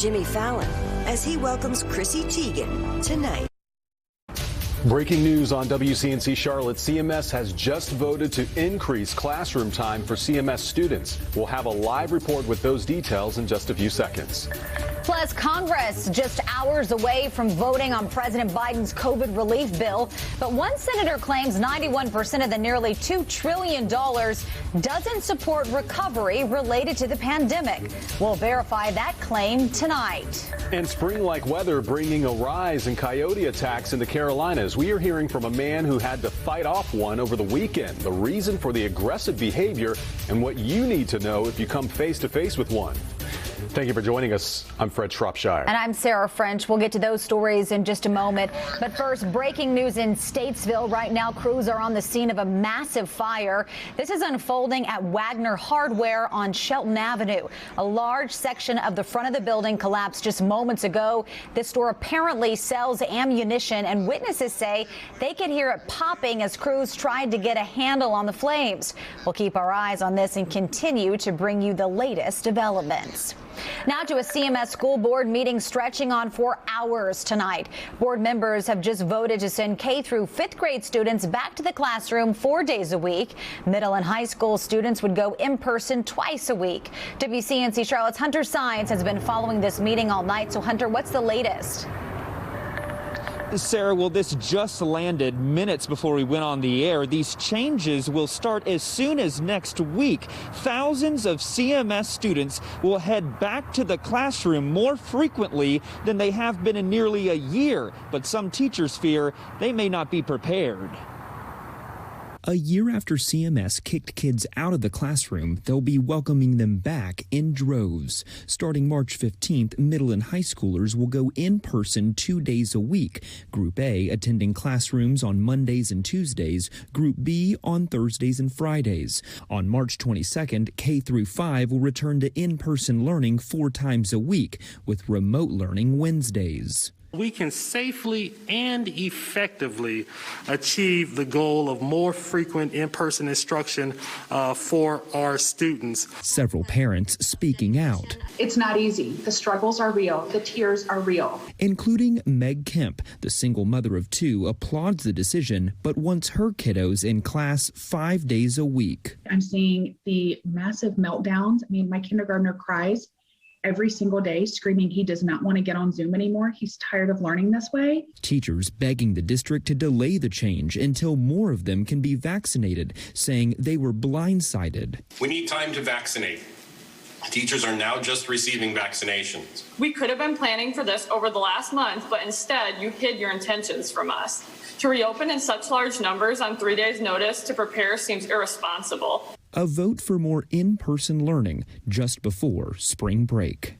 Jimmy Fallon as he welcomes Chrissy Teigen tonight. Breaking news on WCNC Charlotte. CMS has just voted to increase classroom time for CMS students. We'll have a live report with those details in just a few seconds. Plus, Congress just hours away from voting on President Biden's COVID relief bill. But one senator claims 91% of the nearly $2 trillion doesn't support recovery related to the pandemic. We'll verify that claim tonight. And spring-like weather bringing a rise in coyote attacks in the Carolinas. We are hearing from a man who had to fight off one over the weekend. The reason for the aggressive behavior and what you need to know if you come face-to-face with one. Thank you for joining us. I'm Fred Shropshire. And I'm Sarah French. We'll get to those stories in just a moment. But first, breaking news in Statesville. Right now, crews are on the scene of a massive fire. This is unfolding at Wagner Hardware on Shelton Avenue. A large section of the front of the building collapsed just moments ago. This store apparently sells ammunition, and witnesses say they could hear it popping as crews tried to get a handle on the flames. We'll keep our eyes on this and continue to bring you the latest developments. Now to a CMS school board meeting stretching on for hours tonight. Board members have just voted to send K through 5th grade students back to the classroom 4 days a week. Middle and high school students would go in person twice a week. WCNC Charlotte's Hunter Science has been following this meeting all night. So Hunter, what's the latest? Sarah, well, this just landed minutes before we went on the air. These changes will start as soon as next week. Thousands of CMS students will head back to the classroom more frequently than they have been in nearly a year. But some teachers fear they may not be prepared. A year after CMS kicked kids out of the classroom, they'll be welcoming them back in droves. Starting March 15th, middle and high schoolers will go in person 2 days a week. Group A attending classrooms on Mondays and Tuesdays, Group B on Thursdays and Fridays. On March 22nd, K through 5 will return to in-person learning 4 times a week, with remote learning Wednesdays. We can safely and effectively achieve the goal of more frequent in-person instruction for our students. Several parents speaking out. It's not easy. The struggles are real. The tears are real. Including Meg Kemp, the single mother of 2, applauds the decision, but wants her kiddos in class 5 days a week. I'm seeing the massive meltdowns. I mean, my kindergartner cries every single day, screaming he does not want to get on Zoom anymore. He's tired of learning this way. Teachers begging the district to delay the change until more of them can be vaccinated, saying they were blindsided. We need time to vaccinate. Teachers are now just receiving vaccinations. We could have been planning for this over the last month, but instead you hid your intentions from us. To reopen in such large numbers on 3 days' notice to prepare seems irresponsible. A vote for more in-person learning just before spring break.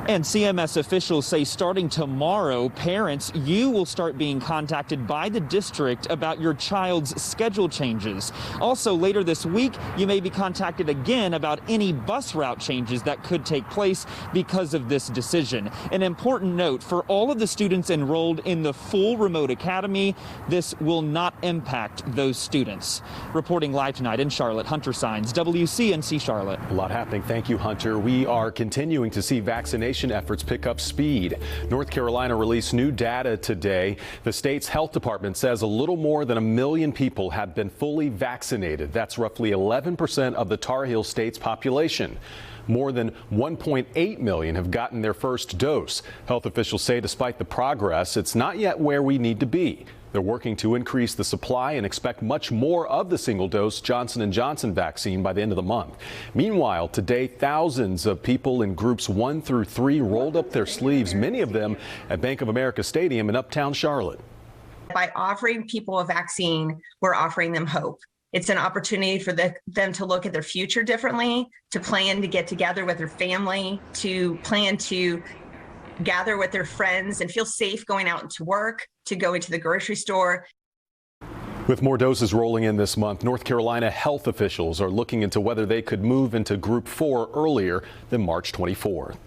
And CMS officials say starting tomorrow, parents, you will start being contacted by the district about your child's schedule changes. Also, later this week, you may be contacted again about any bus route changes that could take place because of this decision. An important note, for all of the students enrolled in the full remote academy, this will not impact those students. Reporting live tonight in Charlotte, Hunter Science, WCNC Charlotte. A lot happening. Thank you, Hunter. We are continuing to see vaccination efforts pick up speed. North Carolina released new data today. The state's health department says a little more than 1 million people have been fully vaccinated. That's roughly 11% of the Tar Heel state's population. More than 1.8 million have gotten their first dose. Health officials say despite the progress, it's not yet where we need to be. They're working to increase the supply and expect much more of the single-dose Johnson & Johnson vaccine by the end of the month. Meanwhile, today, thousands of people in groups 1 through 3 rolled up their sleeves, many of them at Bank of America Stadium in Uptown Charlotte. By offering people a vaccine, we're offering them hope. It's an opportunity for them to look at their future differently, to plan to get together with their family, to plan to gather with their friends and feel safe going out into work, to go into the grocery store. With more doses rolling in this month, North Carolina health officials are looking into whether they could move into Group 4 earlier than March 24th.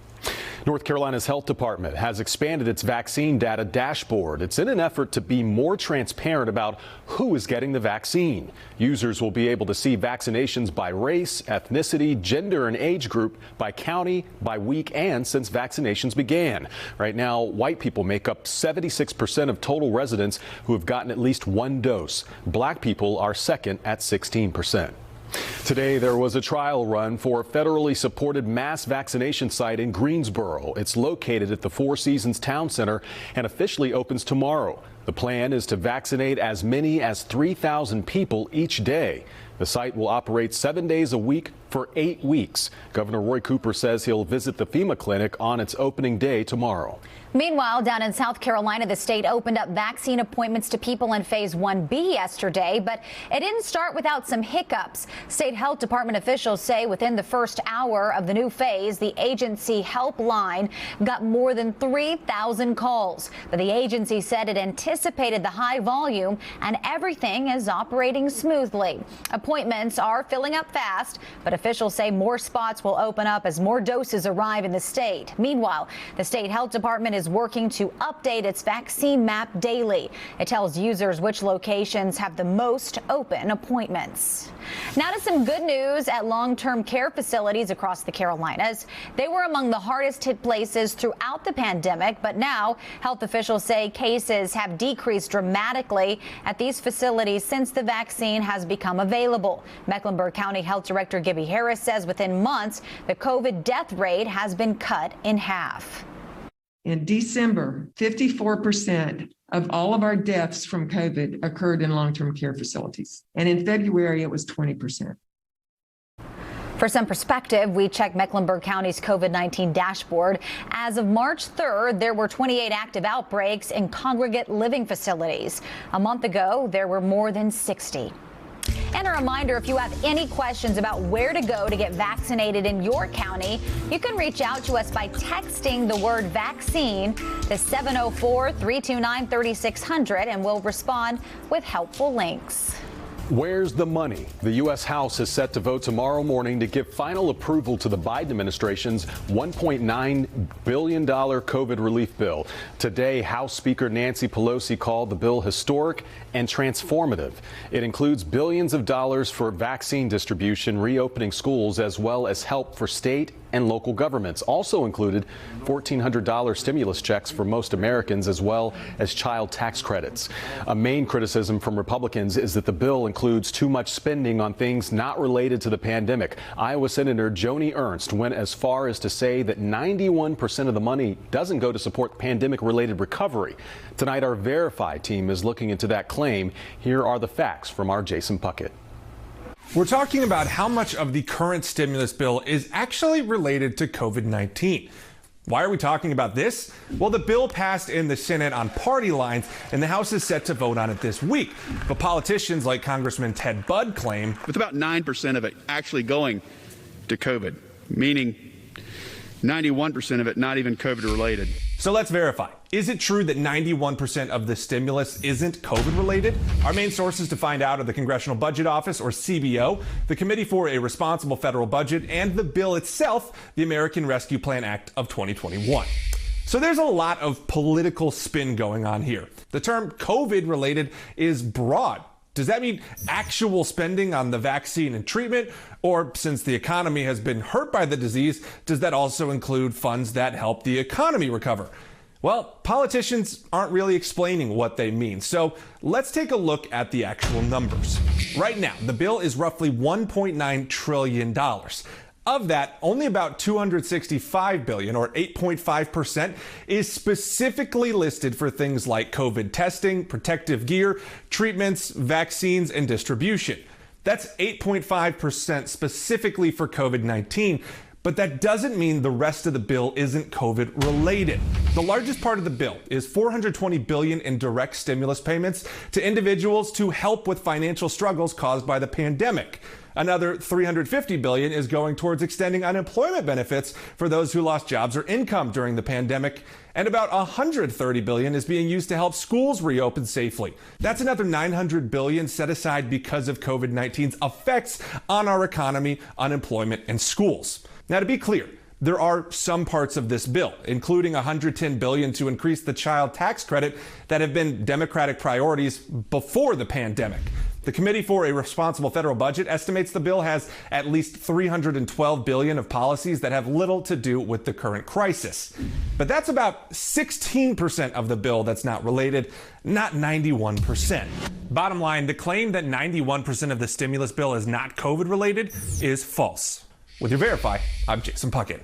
North Carolina's health department has expanded its vaccine data dashboard. It's in an effort to be more transparent about who is getting the vaccine. Users will be able to see vaccinations by race, ethnicity, gender, and age group, by county, by week, and since vaccinations began. Right now, white people make up 76% of total residents who have gotten at least one dose. Black people are second at 16%. Today, there was a trial run for a federally supported mass vaccination site in Greensboro. It's located at the Four Seasons Town Center and officially opens tomorrow. The plan is to vaccinate as many as 3,000 people each day. The site will operate 7 days a week for 8 weeks. Governor Roy Cooper says he'll visit the FEMA clinic on its opening day tomorrow. Meanwhile, down in South Carolina, the state opened up vaccine appointments to people in Phase 1B yesterday, but it didn't start without some hiccups. State health department officials say within the first hour of the new phase, the agency helpline got more than 3,000 calls. But the agency said it anticipated the high volume and everything is operating smoothly. Appointments are filling up fast, but officials say more spots will open up as more doses arrive in the state. Meanwhile, the state health department is working to update its vaccine map daily. It tells users which locations have the most open appointments. Now to some good news at long-term care facilities across the Carolinas. They were among the hardest hit places throughout the pandemic, but now health officials say cases have decreased dramatically at these facilities since the vaccine has become available. Mecklenburg County Health Director Gibby Harris says within months, the COVID death rate has been cut in half. In December, 54% of all of our deaths from COVID occurred in long-term care facilities. And in February, it was 20%. For some perspective, we checked Mecklenburg County's COVID-19 dashboard. As of March 3rd, there were 28 active outbreaks in congregate living facilities. A month ago, there were more than 60. And a reminder, if you have any questions about where to go to get vaccinated in your county, you can reach out to us by texting the word vaccine to 704-329-3600, and we'll respond with helpful links. Where's the money? The U.S. House is set to vote tomorrow morning to give final approval to the Biden administration's $1.9 billion COVID relief bill. Today, House Speaker Nancy Pelosi called the bill historic and transformative. It includes billions of dollars for vaccine distribution, reopening schools, as well as help for state and local governments. Also included $1,400 stimulus checks for most Americans, as well as child tax credits. A main criticism from Republicans is that the bill includes too much spending on things not related to the pandemic. Iowa Senator Joni Ernst went as far as to say that 91% of the money doesn't go to support pandemic-related recovery. Tonight, our Verify team is looking into that claim. Here are the facts from our Jason Puckett. We're talking about how much of the current stimulus bill is actually related to COVID-19. Why are we talking about this? Well, the bill passed in the Senate on party lines, and the House is set to vote on it this week. But politicians like Congressman Ted Budd claim with about 9% of it actually going to COVID, meaning 91% of it not even COVID related. So let's verify. Is it true that 91% of the stimulus isn't COVID related? Our main sources to find out are the Congressional Budget Office, or CBO, the Committee for a Responsible Federal Budget, and the bill itself, the American Rescue Plan Act of 2021. So there's a lot of political spin going on here. The term COVID related is broad. Does that mean actual spending on the vaccine and treatment? Or since the economy has been hurt by the disease, does that also include funds that help the economy recover? Well, politicians aren't really explaining what they mean. So let's take a look at the actual numbers. Right now, the bill is roughly $1.9 trillion. Of that, only about $265 billion, or 8.5%, is specifically listed for things like COVID testing, protective gear, treatments, vaccines, and distribution. That's 8.5% specifically for COVID-19. But that doesn't mean the rest of the bill isn't COVID related. The largest part of the bill is $420 billion in direct stimulus payments to individuals to help with financial struggles caused by the pandemic. Another $350 billion is going towards extending unemployment benefits for those who lost jobs or income during the pandemic. And about $130 billion is being used to help schools reopen safely. That's another $900 billion set aside because of COVID-19's effects on our economy, unemployment, and schools. Now, to be clear, There are some parts of this bill, including $110 billion to increase the child tax credit, that have been Democratic priorities before the pandemic. The Committee for a Responsible Federal Budget estimates the bill has at least $312 billion of policies that have little to do with the current crisis. But that's about 16% of the bill that's not related, not 91%. Bottom line, the claim that 91% of the stimulus bill is not COVID related is false. With your Verify, I'm Jason Puckett.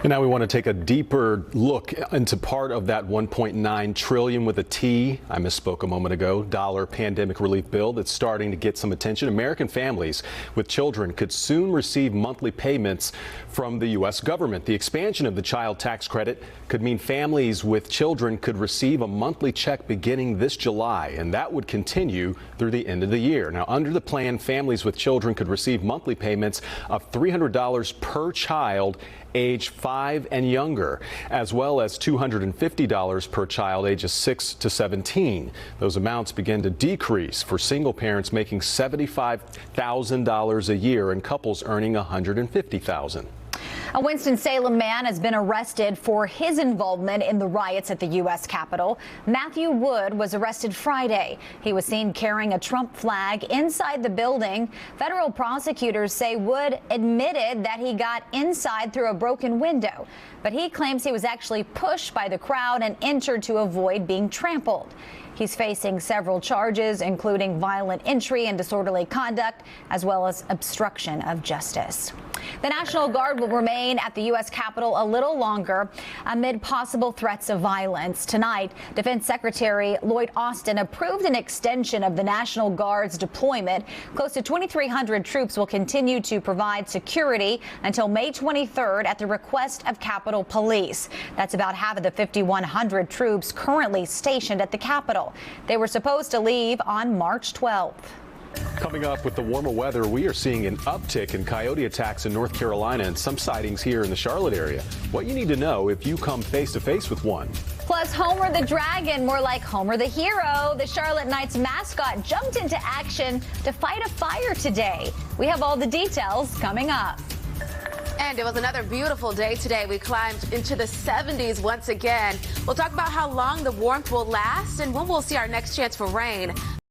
And now we want to take a deeper look into part of that $1.9 trillion with a T, I misspoke a moment ago, dollar pandemic relief bill that's starting to get some attention. American families with children could soon receive monthly payments from the U.S. government. The expansion of the child tax credit could mean families with children could receive a monthly check beginning this July, and that would continue through the end of the year. Now, under the plan, families with children could receive monthly payments of $300 per child age 5 and younger, as well as $250 per child ages 6 to 17. Those amounts begin to decrease for single parents making $75,000 a year and couples earning $150,000. A Winston-Salem man has been arrested for his involvement in the riots at the U.S. Capitol. Matthew Wood was arrested Friday. He was seen carrying a Trump flag inside the building. Federal prosecutors say Wood admitted that he got inside through a broken window, but he claims he was actually pushed by the crowd and entered to avoid being trampled. He's facing several charges, including violent entry and disorderly conduct, as well as obstruction of justice. The National Guard will remain at the U.S. Capitol a little longer amid possible threats of violence. Tonight, Defense Secretary Lloyd Austin approved an extension of the National Guard's deployment. Close to 2,300 troops will continue to provide security until May 23rd at the request of Capitol Police. That's about half of the 5,100 troops currently stationed at the Capitol. They were supposed to leave on March 12th. Coming up with the warmer weather, we are seeing an uptick in coyote attacks in North Carolina and some sightings here in the Charlotte area. What you need to know if you come face to face with one. Plus, Homer the Dragon, more like Homer the Hero. The Charlotte Knights mascot jumped into action to fight a fire today. We have all the details coming up. And it was another beautiful day today. We climbed into the 70s once again. We'll talk about how long the warmth will last and when we'll see our next chance for rain.